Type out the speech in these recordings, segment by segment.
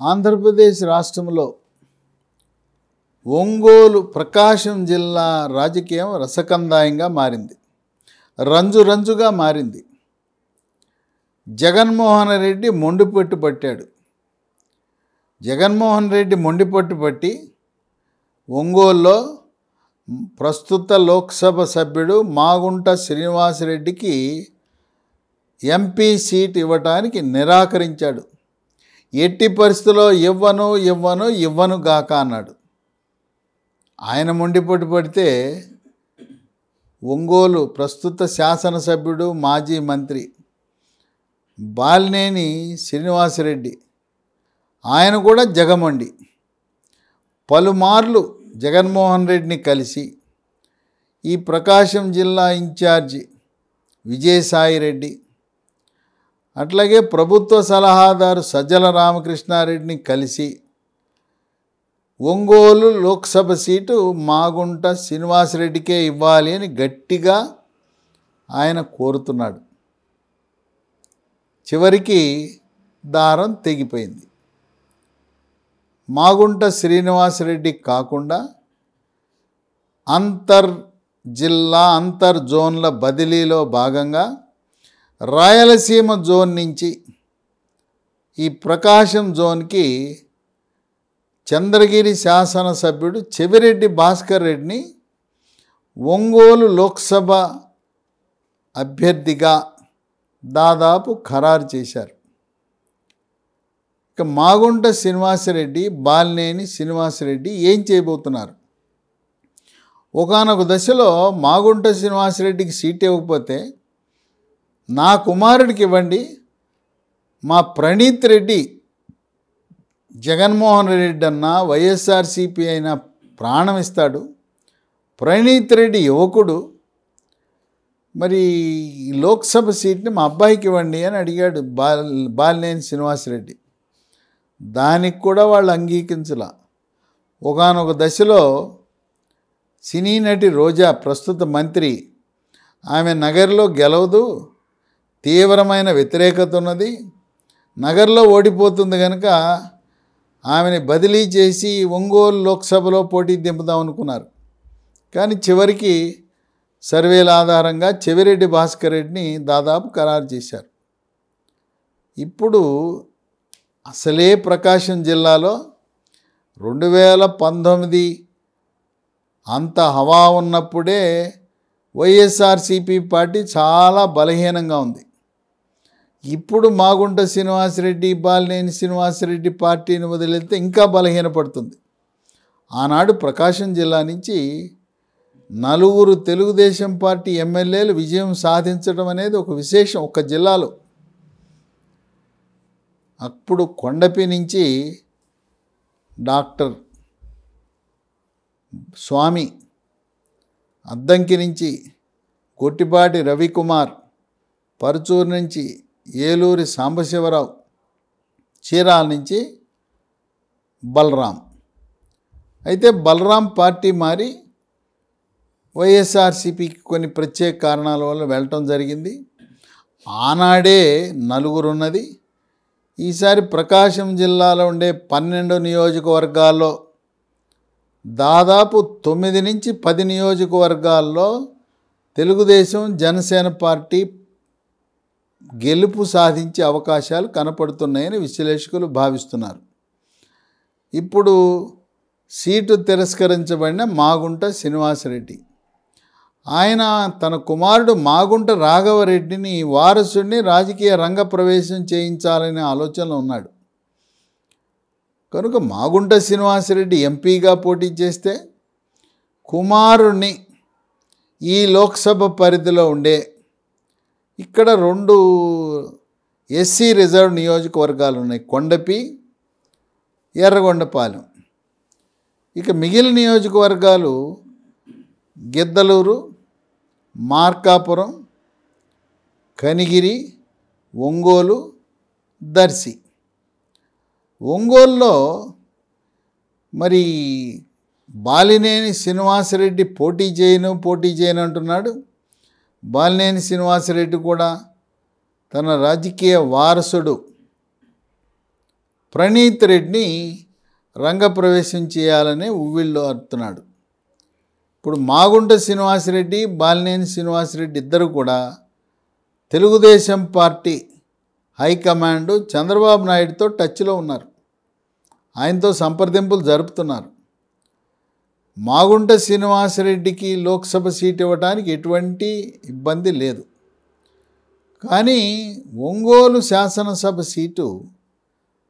ఆంధ్రప్రదేశ్ రాష్ట్రంలో ఒంగోలు ప్రకాశం జిల్లా రాజకీయం రసకందాయంగా మారింది. రంజుగా మారింది. జగన్మోహన్ రెడ్డి మొండిపట్టు పట్టాడు. జగన్మోహన్ రెడ్డి మొండిపట్టు పట్టి ఒంగోలులో ప్రస్తుత లోక్సభ సభ్యుడు మాగుంట శ్రీనివాసరెడ్డికి ఎంపీ సీట్ ఇవ్వటానికి నిరాకరించాడు. ఎట్టి పరిస్థితుల్లో ఇవ్వను గాక అన్నాడు. ఆయన మొండిపట్టు పడితే ఒంగోలు ప్రస్తుత శాసనసభ్యుడు మాజీ మంత్రి బాలినేని శ్రీనివాసరెడ్డి ఆయన కూడా జగమండి పలుమార్లు జగన్మోహన్ రెడ్డిని కలిసి ఈ ప్రకాశం జిల్లా ఇన్ఛార్జి విజయసాయిరెడ్డి అట్లాగే ప్రభుత్వ సలహాదారు సజ్జల రామకృష్ణారెడ్డిని కలిసి ఒంగోలు లోక్సభ సీటు మాగుంట శ్రీనివాసరెడ్డికే ఇవ్వాలి అని గట్టిగా ఆయన కోరుతున్నాడు. చివరికి దారం తెగిపోయింది. మాగుంట శ్రీనివాసరెడ్డి కాకుండా అంతర్ జోన్ల బదిలీలో భాగంగా రాయలసీమ జోన్ నుంచి ఈ ప్రకాశం జోన్కి చంద్రగిరి శాసనసభ్యుడు చెవిరెడ్డి భాస్కర్ రెడ్డిని ఒంగోలు లోక్సభ అభ్యర్థిగా దాదాపు ఖరారు చేశారు. ఇక మాగుంట శ్రీనివాసరెడ్డి బాలినేని శ్రీనివాసరెడ్డి ఏం చేయబోతున్నారు? ఒకానొక దశలో మాగుంట శ్రీనివాసరెడ్డికి సీట్ ఇవ్వకపోతే నా కుమారుడికి ఇవ్వండి, మా ప్రణీత్ రెడ్డి జగన్మోహన్ రెడ్డి అన్న వైఎస్ఆర్సీపీ అయినా ప్రాణం ఇస్తాడు, ప్రణీత్ రెడ్డి యువకుడు, మరి లోక్సభ సీట్ని మా అబ్బాయికి ఇవ్వండి అని అడిగాడు బాలినేని శ్రీనివాసరెడ్డి. దానికి కూడా వాళ్ళు అంగీకరించలా. ఒకానొక దశలో సినీ నటి రోజా ప్రస్తుత మంత్రి ఆమె నగర్లో గెలవదు, తీవ్రమైన వ్యతిరేకత ఉన్నది, నగర్లో ఓడిపోతుంది కనుక ఆమెని బదిలీ చేసి ఒంగోలు లోక్సభలో పోటీ దింపుదాం అనుకున్నారు. కానీ చివరికి సర్వేల ఆధారంగా చెవిరెడ్డి భాస్కర్ రెడ్డిని దాదాపు ఖరారు చేశారు. ఇప్పుడు అసలే ప్రకాశం జిల్లాలో 2019 అంత హవా ఉన్నప్పుడే వైఎస్ఆర్సీపీ పార్టీ చాలా బలహీనంగా ఉంది. ఇప్పుడు మాగుంట శ్రీనివాసరెడ్డి బాలినేని శ్రీనివాసరెడ్డి పార్టీని వదిలేస్తే ఇంకా బలహీనపడుతుంది. ఆనాడు ప్రకాశం జిల్లా నుంచి 4 తెలుగుదేశం పార్టీ ఎమ్మెల్యేలు విజయం సాధించడం అనేది ఒక విశేషం ఒక జిల్లాలో. అప్పుడు కొండపి నుంచి డాక్టర్ స్వామి, అద్దంకి నుంచి గొట్టిపాటి రవికుమార్, పరుచూరు నుంచి ఏలూరి సాంబశివరావు, చీరాల నుంచి బలరాం. అయితే బలరాం పార్టీ మారి వైఎస్ఆర్సీపీకి కొన్ని ప్రత్యేక కారణాల వల్ల వెళ్ళటం జరిగింది. ఆనాడే 4 ఉన్నది. ఈసారి ప్రకాశం జిల్లాలో ఉండే 12 నియోజకవర్గాల్లో దాదాపు 9 నుంచి 10 నియోజకవర్గాల్లో తెలుగుదేశం జనసేన పార్టీ గెలుపు సాధించే అవకాశాలు కనపడుతున్నాయని విశ్లేషకులు భావిస్తున్నారు. ఇప్పుడు సీటు తిరస్కరించబడిన మాగుంట శ్రీనివాసరెడ్డి ఆయన తన కుమారుడు మాగుంట రాఘవరెడ్డిని వారసుడిని రాజకీయ రంగ ప్రవేశం చేయించాలనే ఆలోచనలో ఉన్నాడు. కనుక మాగుంట శ్రీనివాసరెడ్డి ఎంపీగా పోటీ చేస్తే కుమారుణ్ణి ఈ లోక్సభ పరిధిలో ఉండే ఇక్కడ 2 ఎస్సీ రిజర్వ్ నియోజకవర్గాలు ఉన్నాయి, కొండపి, ఎర్రగొండపాలెం. ఇక మిగిలిన నియోజకవర్గాలు గిద్దలూరు, మార్కాపురం, కనిగిరి, ఒంగోలు, దర్శి. ఒంగోలులో మరి బాలినేని శ్రీనివాసరెడ్డి పోటీ చేయను అంటున్నాడు. బాలినేని శ్రీనివాసరెడ్డి కూడా తన రాజకీయ వారసుడు ప్రణీత్ రెడ్డిని రంగప్రవేశం చేయాలనే ఉవ్విళ్ళు అరుతున్నాడు. ఇప్పుడు మాగుంట శ్రీనివాసరెడ్డి, బాలినేని శ్రీనివాసరెడ్డి ఇద్దరు కూడా తెలుగుదేశం పార్టీ హైకమాండ్ చంద్రబాబు నాయుడుతో టచ్లో ఉన్నారు. ఆయనతో సంప్రదింపులు జరుపుతున్నారు. మాగుంట శ్రీనివాసరెడ్డికి లోక్సభ సీట్ ఇవ్వడానికి ఎటువంటి ఇబ్బంది లేదు. కానీ ఒంగోలు శాసనసభ సీటు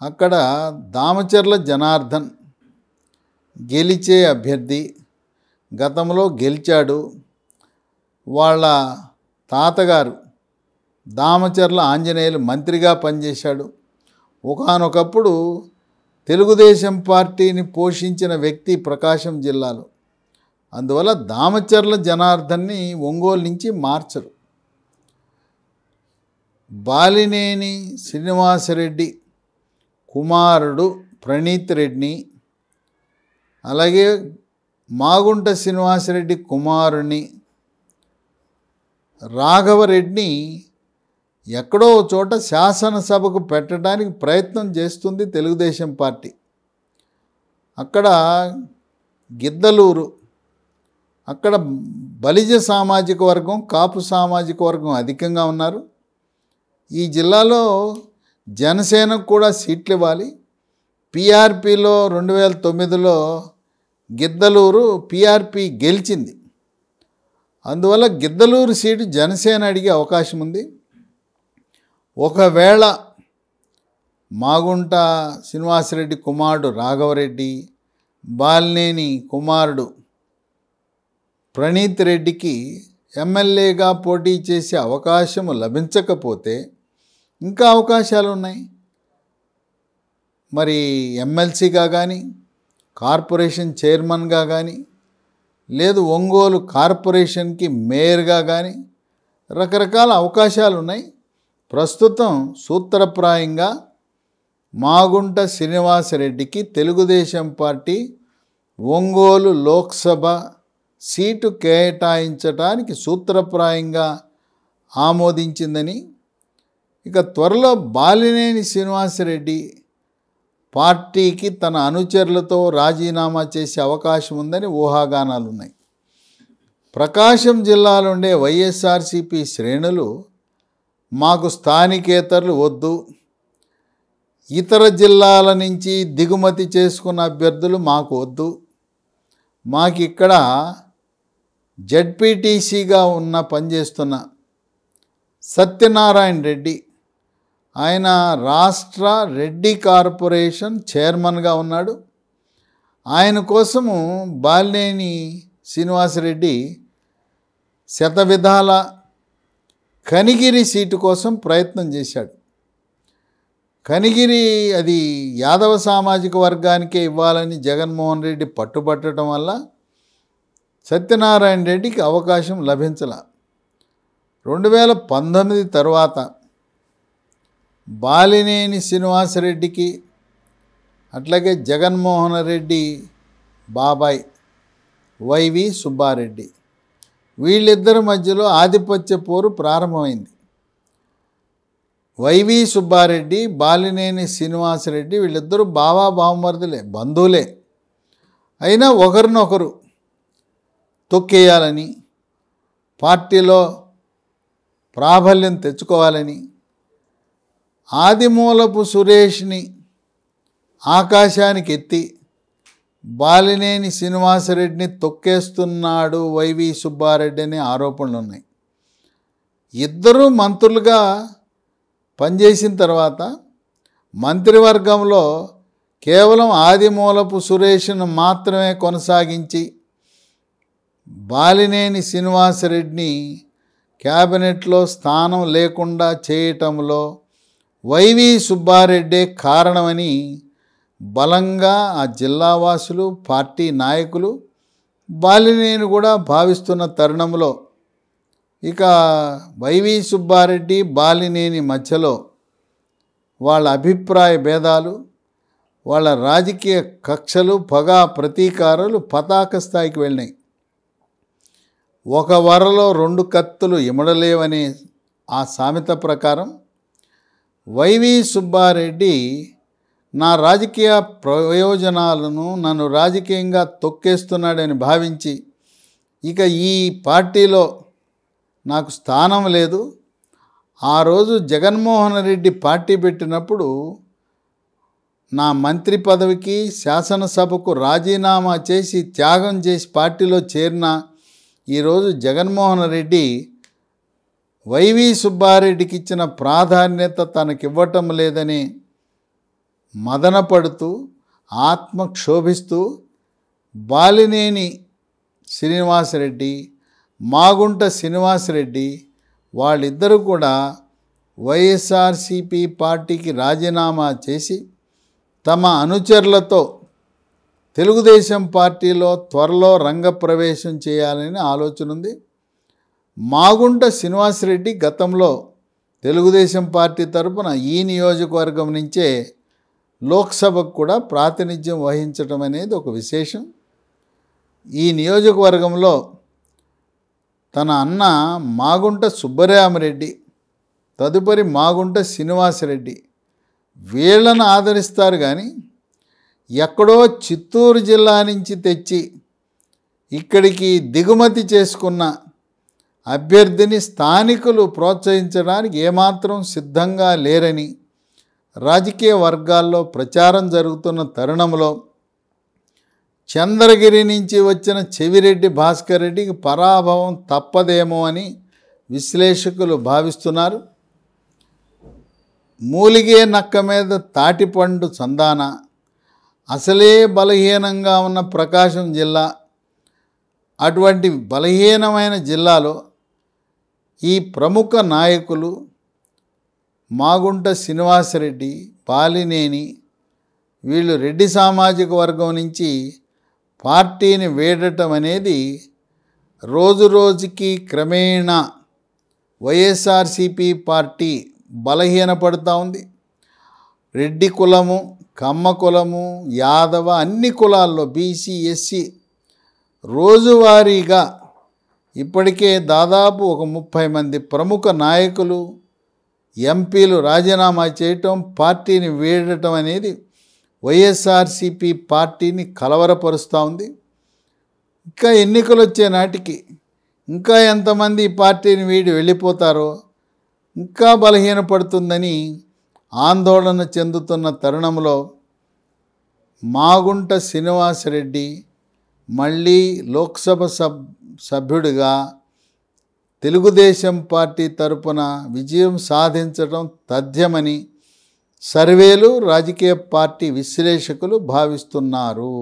అక్కడ దామచర్ల జనార్దన్ గెలిచే అభ్యర్థి. గతంలో గెలిచాడు. వాళ్ళ తాతగారు దామచర్ల ఆంజనేయులు మంత్రిగా పనిచేశాడు. ఒకానొకప్పుడు తెలుగుదేశం పార్టీని పోషించిన వ్యక్తి ప్రకాశం జిల్లాలో. అందువల్ల దామచర్ల జనార్దన్ని ఒంగోలు నుంచి మార్చరు. బాలినేని శ్రీనివాసరెడ్డి కుమారుడు ప్రణీత్ రెడ్డిని, అలాగే మాగుంట శ్రీనివాసరెడ్డి కుమారుని రాఘవరెడ్డిని ఎక్కడో చోట శాసనసభకు పెట్టడానికి ప్రయత్నం చేస్తుంది తెలుగుదేశం పార్టీ. అక్కడ గిద్దలూరు, అక్కడ బలిజ సామాజిక వర్గం, కాపు సామాజిక వర్గం అధికంగా ఉన్నారు. ఈ జిల్లాలో జనసేనకు కూడా సీట్లు ఇవ్వాలి. పీఆర్పీలో 2009లో గిద్దలూరు పీఆర్పీ గెలిచింది. అందువల్ల గిద్దలూరు సీటు జనసేన అడిగే అవకాశం ఉంది. ఒకవేళ మాగుంట శ్రీనివాసరెడ్డి కుమారుడు రాఘవరెడ్డి, బాలినేని కుమారుడు ప్రణీత్ రెడ్డికి ఎమ్మెల్యేగా పోటీ చేసే అవకాశం లభించకపోతే ఇంకా అవకాశాలు ఉన్నాయి. మరి ఎమ్మెల్సీగా కానీ, కార్పొరేషన్ చైర్మన్గా కానీ, లేదు ఒంగోలు కార్పొరేషన్కి మేయర్గా కానీ రకరకాల అవకాశాలు ఉన్నాయి. ప్రస్తుతం సూత్రప్రాయంగా మాగుంట శ్రీనివాసరెడ్డికి తెలుగుదేశం పార్టీ ఒంగోలు లోక్సభ సీటు కేటాయించడానికి సూత్రప్రాయంగా ఆమోదించిందని, ఇక త్వరలో బాలినేని శ్రీనివాసరెడ్డి పార్టీకి తన అనుచరులతో రాజీనామా చేసే అవకాశం ఉందని ఊహాగానాలు ఉన్నాయి. ప్రకాశం జిల్లాలో ఉండే వైఎస్ఆర్సీపీ శ్రేణులు మాకు స్థానికేతరులు వద్దు, ఇతర జిల్లాల నుంచి దిగుమతి చేసుకున్న అభ్యర్థులు మాకు వద్దు, మాకు ఇక్కడ జడ్పీటీసీగా పనిచేస్తున్న సత్యనారాయణ రెడ్డి, ఆయన రాష్ట్ర రెడ్డి కార్పొరేషన్ చైర్మన్గా ఉన్నాడు. ఆయన కోసము బాలినేని శ్రీనివాసరెడ్డి శతవిధాల కనిగిరి సీటు కోసం ప్రయత్నం చేశాడు. కనిగిరి అది యాదవ సామాజిక వర్గానికే ఇవ్వాలని జగన్మోహన్ రెడ్డి పట్టుబట్టడం వల్ల సత్యనారాయణ రెడ్డికి అవకాశం లభించల. 2019 తర్వాత బాలినేని శ్రీనివాసరెడ్డికి అట్లాగే జగన్మోహన్ రెడ్డి బాబాయ్ వైవి సుబ్బారెడ్డి వీళ్ళిద్దరి మధ్యలో ఆధిపత్య పోరు ప్రారంభమైంది. వైవి సుబ్బారెడ్డి, బాలినేని శ్రీనివాసరెడ్డి వీళ్ళిద్దరూ బావా బావమరుదులే, బంధువులే. అయినా ఒకరినొకరు తొక్కేయాలని, పార్టీలో ప్రాబల్యం తెచ్చుకోవాలని ఆదిమూలపు సురేష్ని ఆకాశానికి ఎత్తి బాలినేని శ్రీనివాసరెడ్డిని తొక్కేస్తున్నాడు వైవి సుబ్బారెడ్డి అనే ఆరోపణలు ఉన్నాయి. ఇద్దరూ మంత్రులుగా పనిచేసిన తర్వాత మంత్రివర్గంలో కేవలం ఆదిమూలపు సురేష్ను మాత్రమే కొనసాగించి బాలినేని శ్రీనివాసరెడ్డిని క్యాబినెట్లో స్థానం లేకుండా చేయటంలో వైవి సుబ్బారెడ్డే కారణమని బలంగా ఆ జిల్లావాసులు, పార్టీ నాయకులు, బాలినేని కూడా భావిస్తున్న తరుణంలో ఇక వైవి సుబ్బారెడ్డి, బాలినేని మధ్యలో వాళ్ళ అభిప్రాయ భేదాలు, వాళ్ళ రాజకీయ కక్షలు, పగా ప్రతీకారాలు పతాక స్థాయికి వెళ్ళినాయి. ఒక వరలో 2 కత్తులు ఇమడలేవనే ఆ సామెత ప్రకారం వైవి సుబ్బారెడ్డి నా రాజకీయ ప్రయోజనాలను నన్ను రాజకీయంగా తొక్కేస్తున్నాడని భావించి ఇక ఈ పార్టీలో నాకు స్థానం లేదు. ఆ రోజు జగన్మోహన్ రెడ్డి పార్టీ పెట్టినప్పుడు నా మంత్రి పదవికి శాసనసభకు రాజీనామా చేసి త్యాగం చేసి పార్టీలో చేరిన ఈరోజు జగన్మోహన్ రెడ్డి వైవి సుబ్బారెడ్డికి ఇచ్చిన ప్రాధాన్యత తనకివ్వటం లేదని మదనపడుతూ ఆత్మక్షోభిస్తూ బాలినేని శ్రీనివాసరెడ్డి, మాగుంట శ్రీనివాసరెడ్డి వాళ్ళిద్దరూ కూడా వైఎస్ఆర్సీపీ పార్టీకి రాజీనామా చేసి తమ అనుచరులతో తెలుగుదేశం పార్టీలో త్వరలో రంగప్రవేశం చేయాలని ఆలోచన ఉంది. మాగుంట శ్రీనివాసరెడ్డి గతంలో తెలుగుదేశం పార్టీ తరపున ఈ నియోజకవర్గం నుంచే లోక్సభకు కూడా ప్రాతినిధ్యం వహించడం అనేది ఒక విశేషం. ఈ నియోజకవర్గంలో తన అన్న మాగుంట సుబ్బరామరెడ్డి, తదుపరి మాగుంట శ్రీనివాసరెడ్డి వీళ్ళను ఆదరిస్తారు. కానీ ఎక్కడో చిత్తూరు జిల్లా నుంచి తెచ్చి ఇక్కడికి దిగుమతి చేసుకున్న అభ్యర్థిని స్థానికులు ప్రోత్సహించడానికి ఏమాత్రం సిద్ధంగా లేరని రాజకీయ వర్గాల్లో ప్రచారం జరుగుతున్న తరుణంలో చంద్రగిరి నుంచి వచ్చిన చెవిరెడ్డి భాస్కర్ రెడ్డికి పరాభవం తప్పదేమో అని విశ్లేషకులు భావిస్తున్నారు. మూలిగే నక్క మీద తాటిపండు చందాన అసలే బలహీనంగా ఉన్న ప్రకాశం జిల్లా, అటువంటి బలహీనమైన జిల్లాలో ఈ ప్రముఖ నాయకులు మాగుంట శ్రీనివాసరెడ్డి, బాలినేని వీళ్ళు రెడ్డి సామాజిక వర్గం నుంచి పార్టీని వీడటం అనేది రోజు రోజుకి క్రమేణా వైఎస్ఆర్సీపీ పార్టీ బలహీనపడుతూ ఉంది. రెడ్డి కులము, కమ్మ కులము, యాదవ అన్ని కులాల్లో బీసీ, ఎస్సీ రోజువారీగా ఇప్పటికే దాదాపు ఒక 30 మంది ప్రముఖ నాయకులు, ఎంపీలు రాజీనామా చేయటం, పార్టీని వీడటం అనేది వైఎస్ఆర్సీపీ పార్టీని కలవరపరుస్తూ ఉంది. ఇంకా ఎన్నికలు వచ్చే నాటికి ఇంకా ఎంతమంది ఈ పార్టీని వీడి వెళ్ళిపోతారో ఇంకా బలహీనపడుతుందని ఆందోళన చెందుతున్న తరుణంలో మాగుంట శ్రీనివాసరెడ్డి మళ్ళీ లోక్సభ సభ్యుడిగా తెలుగుదేశం పార్టీ తరపున విజయం సాధించడం తథ్యమని సర్వేలు, రాజకీయ పార్టీ విశ్లేషకులు భావిస్తున్నారు.